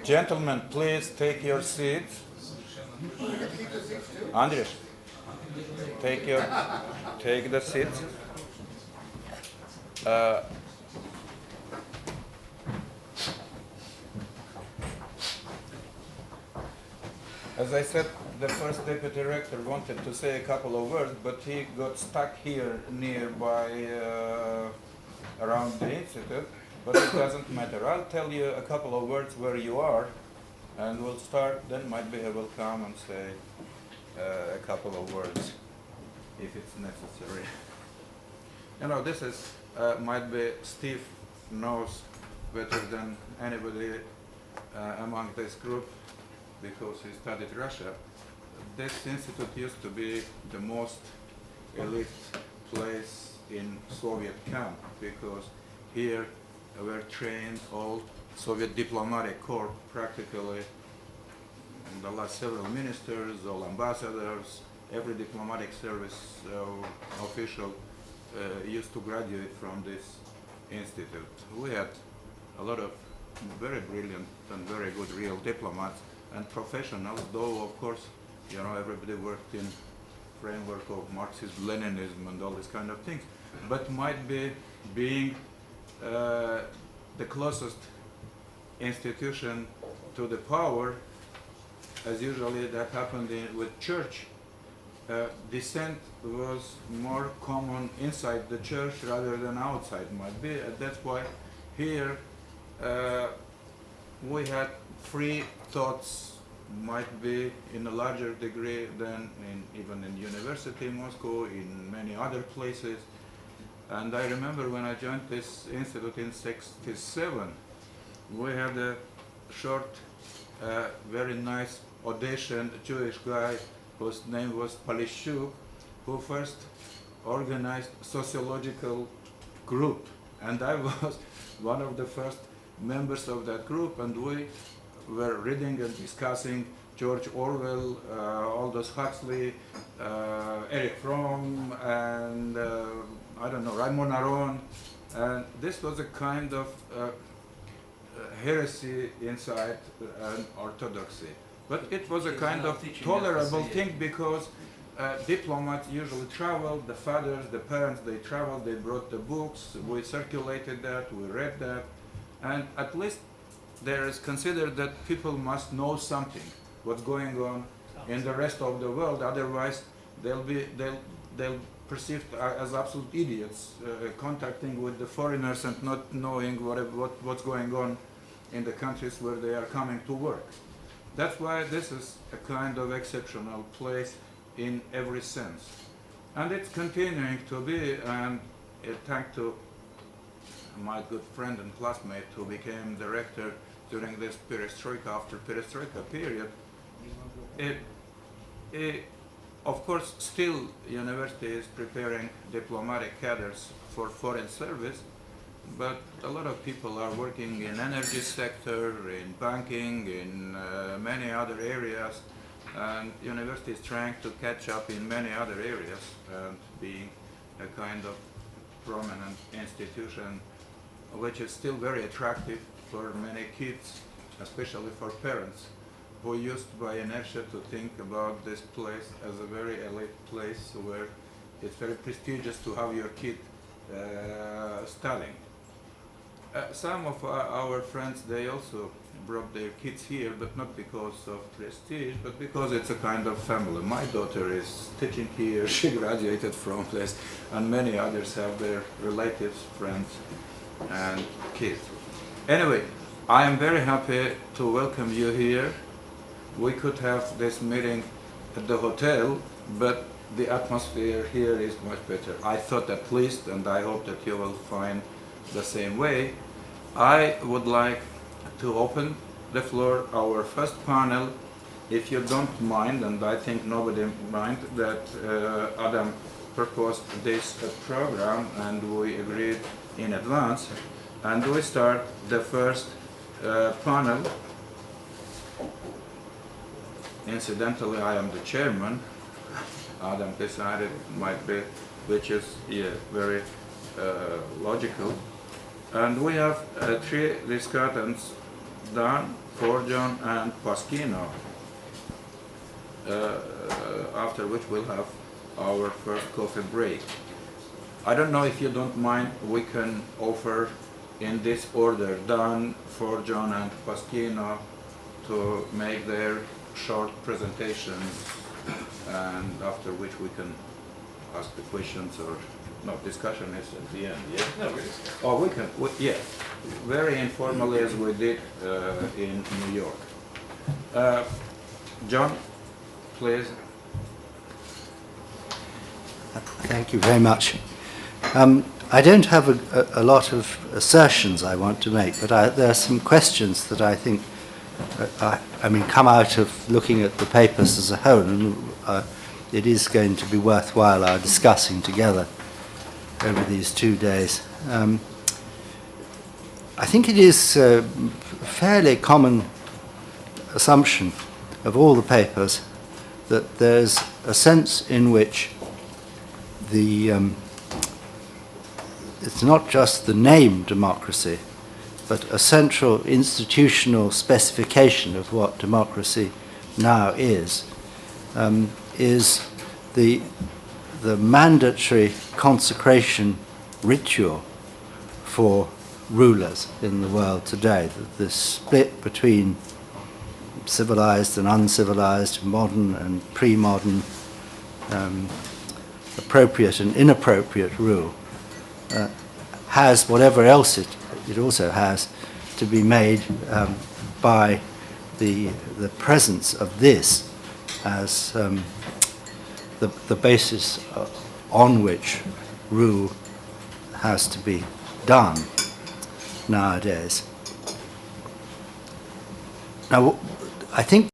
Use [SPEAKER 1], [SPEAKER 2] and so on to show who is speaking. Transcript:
[SPEAKER 1] Gentlemen, please take your seats. Andres, take the seats. As I said, the first deputy rector wanted to say a couple of words, but he got stuck here nearby around the institute, but it doesn't matter. I'll tell you a couple of words where you are, and we'll start, then maybe I will come and say a couple of words if it's necessary. You know, this is, might be Steve knows better than anybody among this group, because he studied Russia. This institute used to be the most elite place in Soviet camp, because here were trained all Soviet diplomatic corps, practically in the last several ministers, all ambassadors, every diplomatic service official used to graduate from this institute. We had a lot of very brilliant and very good real diplomats and professionals, though of course, you know, everybody worked in framework of Marxism, Leninism and all these kind of things, but might be being the closest institution to the power, as usually that happened with church. Dissent was more common inside the church rather than outside, might be, and that's why here we had free thoughts, might be in a larger degree than even in University in Moscow, in many other places. And I remember when I joined this institute in '67, we had a short, very nice audition Jewish guy whose name was Polishuk, who first organized sociological group. And I was one of the first members of that group, and we were reading and discussing George Orwell, Aldous Huxley, Erich Fromm, and I don't know, Raymond Aron. And this was a kind of heresy inside orthodoxy. But it was a kind of tolerable thing, because diplomats usually traveled, the fathers, the parents, they traveled, they brought the books, we circulated that, we read that, and at least there is considered that people must know something, what's going on in the rest of the world, otherwise they'll perceived as absolute idiots, contacting with the foreigners and not knowing what's going on in the countries where they are coming to work. That's why this is a kind of exceptional place in every sense. And it's continuing to be, and thanks to my good friend and classmate who became director during this perestroika, after perestroika period, of course, still university is preparing diplomatic cadres for foreign service, but a lot of people are working in energy sector, in banking, in many other areas, and university is trying to catch up in many other areas, and being a kind of prominent institution which is still very attractive for many kids, especially for parents who used by inertia to think about this place as a very elite place where it's very prestigious to have your kid studying. Some of our friends, they also brought their kids here, but not because of prestige, but because it's a kind of family. My daughter is teaching here, she graduated from this, and many others have their relatives, friends, and kids. Anyway, I am very happy to welcome you here. We could have this meeting at the hotel, but the atmosphere here is much better. I thought at least, and I hope that you will find the same way. I would like to open the floor, our first panel, if you don't mind, and I think nobody mind, that Adam proposed this program and we agreed in advance. And we start the first panel. Incidentally, I am the chairman. Adam decided might be, which is very logical. And we have three discussants Dan, Forjon, and Pasquino. After which we'll have our first coffee break. I don't know if you don't mind, we can offer in this order Dan, Forjon, and Pasquino to make their short presentations, and after which we can ask the questions, or no, discussion is at the end, yeah?
[SPEAKER 2] No, we discuss.
[SPEAKER 1] Oh, we can, yeah, very informally as we did in New York. John, please.
[SPEAKER 3] Thank you very much. I don't have a lot of assertions I want to make, but there are some questions that I think come out of looking at the papers as a whole, and it is going to be worthwhile our discussing together over these 2 days. I think it is a fairly common assumption of all the papers that there's a sense in which it's not just the name democracy, but a central institutional specification of what democracy now is the mandatory consecration ritual for rulers in the world today. The split between civilized and uncivilized, modern and pre-modern, appropriate and inappropriate rule has whatever else it also has to be made by the presence of this as the basis on which rule has to be done nowadays. Now, I think